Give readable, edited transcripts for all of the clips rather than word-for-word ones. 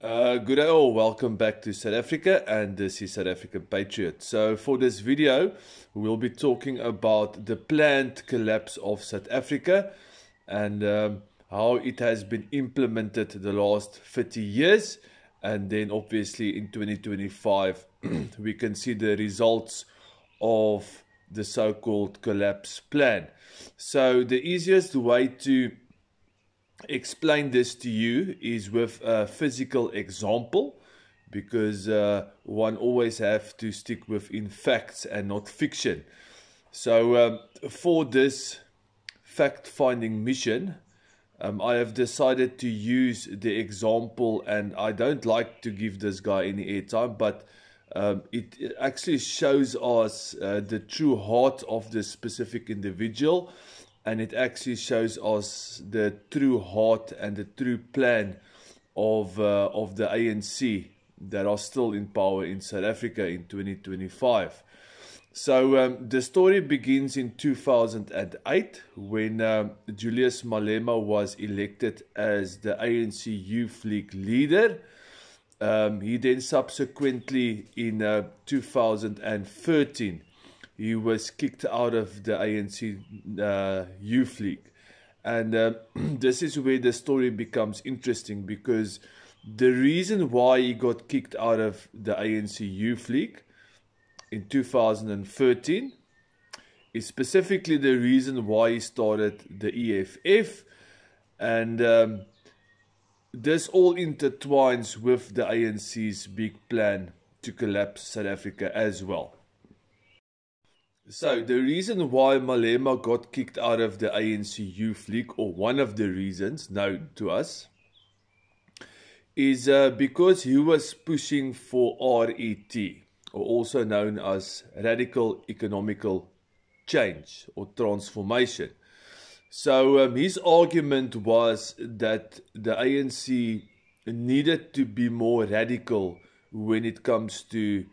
Good day all, welcome back to South Africa, and this is South African Patriot. So for this video, we'll be talking about the planned collapse of South Africa and how it has been implemented the last 30 years. And then obviously in 2025, we can see the results of the so-called collapse plan. So the easiest way to explain this to you is with a physical example, because one always have to stick within facts and not fiction. So for this fact-finding mission, I have decided to use the example, and I don't like to give this guy any airtime, but it actually shows us the true heart of the specific individual. And it actually shows us the true heart and the true plan of the ANC that are still in power in South Africa in 2025. So the story begins in 2008 when Julius Malema was elected as the ANC Youth League leader. He then subsequently in 2013 he was kicked out of the ANC Youth League. And this is where the story becomes interesting, because the reason why he got kicked out of the ANC Youth League in 2013 is specifically the reason why he started the EFF. And this all intertwines with the ANC's big plan to collapse South Africa as well. So the reason why Malema got kicked out of the ANC Youth League, or one of the reasons known to us, is because he was pushing for RET, or also known as Radical Economical Change or Transformation. So his argument was that the ANC needed to be more radical when it comes to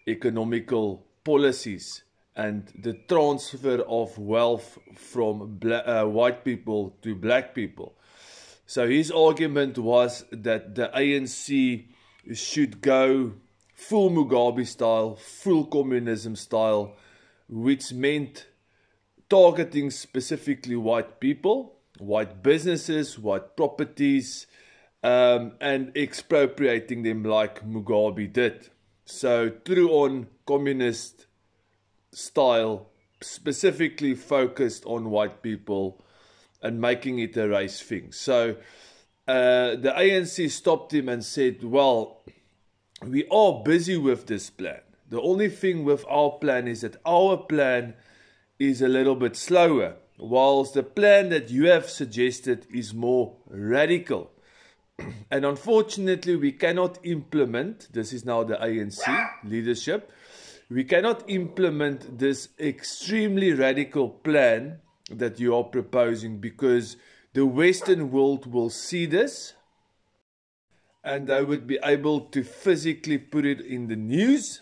economical policies and the transfer of wealth from white people to black people. So his argument was that the ANC should go full Mugabe style, full communism style, which meant targeting specifically white people, white businesses, white properties, and expropriating them like Mugabe did. So true on communist style, specifically focused on white people and making it a race thing. So the ANC stopped him and said, well, we are busy with this plan. The only thing with our plan is that our plan is a little bit slower, whilst the plan that you have suggested is more radical. And unfortunately, we cannot implement, this is now the ANC leadership, we cannot implement this extremely radical plan that you are proposing, because the Western world will see this and they would be able to physically put it in the news,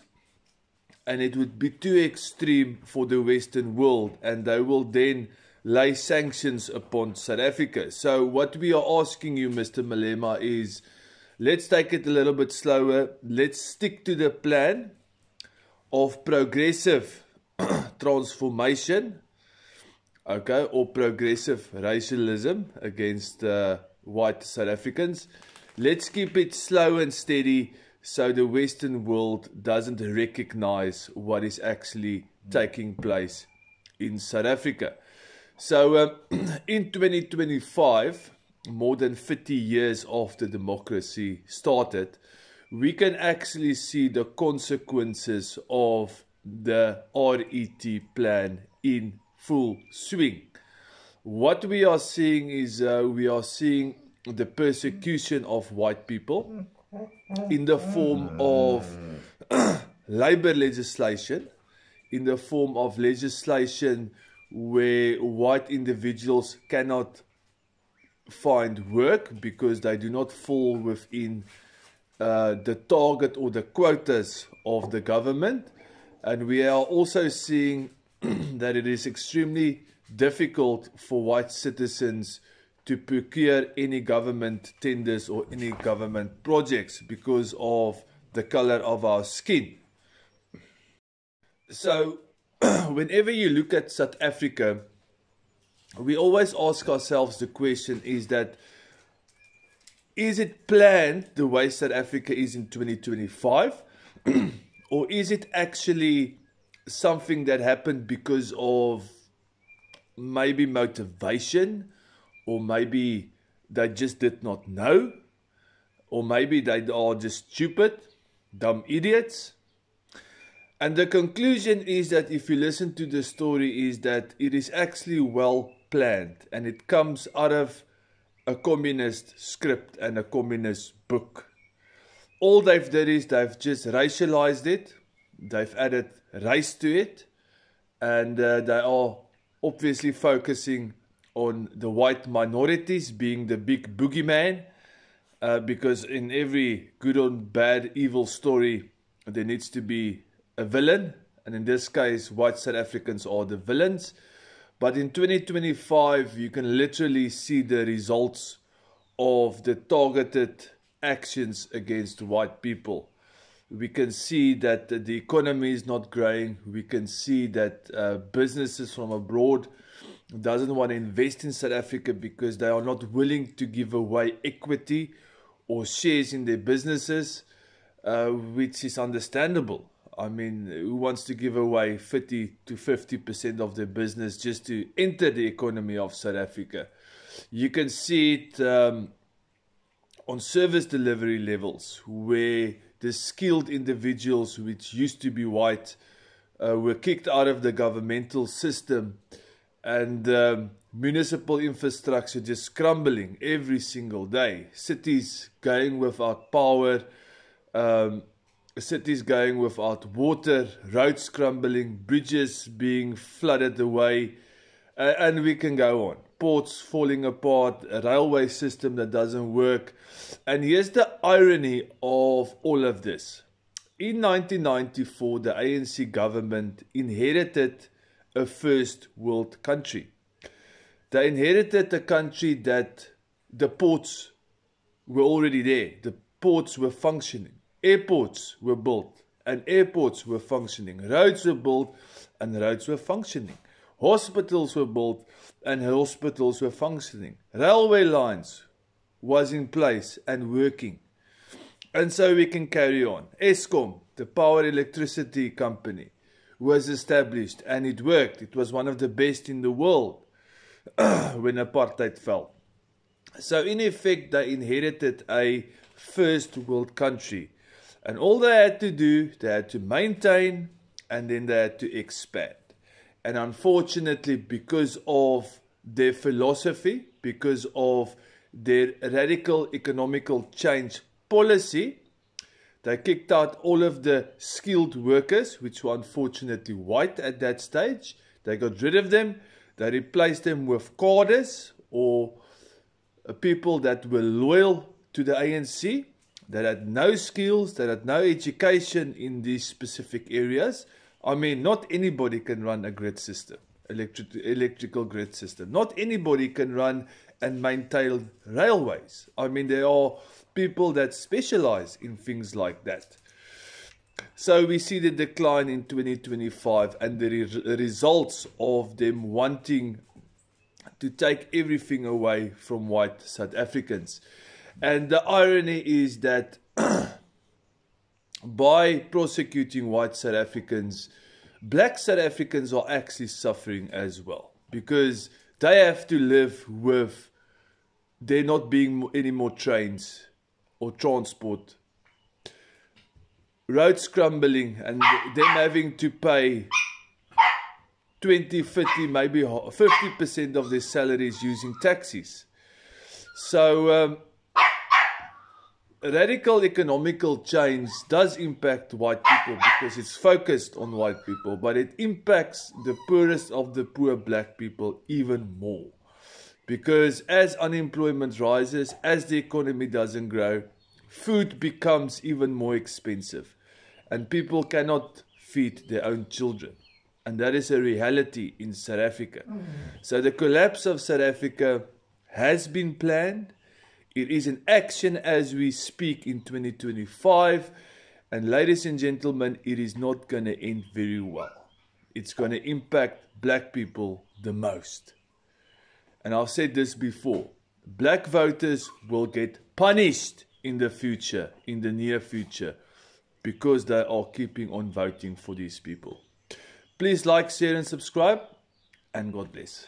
and it would be too extreme for the Western world, and they will then lay sanctions upon South Africa. So what we are asking you, Mr. Malema, is let's take it a little bit slower. Let's stick to the plan of progressive transformation, okay, or progressive racialism against white South Africans. Let's keep it slow and steady so the Western world doesn't recognize what is actually taking place in South Africa. So in 2025, more than 50 years after democracy started, we can actually see the consequences of the RET plan in full swing. What we are seeing is we are seeing the persecution of white people in the form of labor legislation, in the form of legislation where white individuals cannot find work because they do not fall within the target or the quotas of the government. And we are also seeing that it is extremely difficult for white citizens to procure any government tenders or any government projects because of the color of our skin. So, whenever you look at South Africa, we always ask ourselves the question is it planned the way South Africa is in 2025? Or is it actually something that happened because of maybe motivation, or maybe they just did not know, or maybe they are just stupid, dumb idiots? And the conclusion is that if you listen to the story is that it is actually well planned, and it comes out of a communist script and a communist book. All they've done is they've just racialized it, they've added race to it, and they are obviously focusing on the white minorities being the big boogeyman, because in every good or bad evil story there needs to be a villain, and in this case white South Africans are the villains. But in 2025 you can literally see the results of the targeted actions against white people. We can see that the economy is not growing. We can see that businesses from abroad doesn't want to invest in South Africa because they are not willing to give away equity or shares in their businesses, which is understandable. I mean, who wants to give away 30 to 50% of their business just to enter the economy of South Africa? You can see it on service delivery levels, where the skilled individuals, which used to be white, were kicked out of the governmental system, and municipal infrastructure just crumbling every single day. Cities going without power, cities going without water, roads crumbling, bridges being flooded away, and we can go on. Ports falling apart, a railway system that doesn't work. And here's the irony of all of this. In 1994, the ANC government inherited a first world country. They inherited a country that the ports were already there. The ports were functioning. Airports were built and airports were functioning. Roads were built and roads were functioning. Hospitals were built and hospitals were functioning. Railway lines was in place and working. And so we can carry on. Eskom, the power electricity company, was established and it worked. It was one of the best in the world when apartheid fell. So in effect, they inherited a first world country. And all they had to do, they had to maintain, and then they had to expand. And unfortunately, because of their philosophy, because of their radical economical change policy, they kicked out all of the skilled workers, which were unfortunately white at that stage. They got rid of them. They replaced them with cadres, or people that were loyal to the ANC, that had no skills, that had no education in these specific areas. I mean, not anybody can run a grid system, electrical grid system. Not anybody can run and maintain railways. I mean, there are people that specialize in things like that. So we see the decline in 2025 and the results of them wanting to take everything away from white South Africans. And the irony is that by prosecuting white South Africans, black South Africans are actually suffering as well, because they have to live with there not being any more trains or transport, roads crumbling, and them having to pay 20, 50, maybe 50% of their salaries using taxis. So radical economical change does impact white people because it's focused on white people, but it impacts the poorest of the poor black people even more. Because as unemployment rises, as the economy doesn't grow, food becomes even more expensive and people cannot feed their own children. And that is a reality in South Africa. So the collapse of South Africa has been planned. It is in action as we speak in 2025. And ladies and gentlemen, it is not going to end very well. It's going to impact black people the most. And I've said this before. Black voters will get punished in the future, in the near future, because they are keeping on voting for these people. Please like, share and subscribe, and God bless.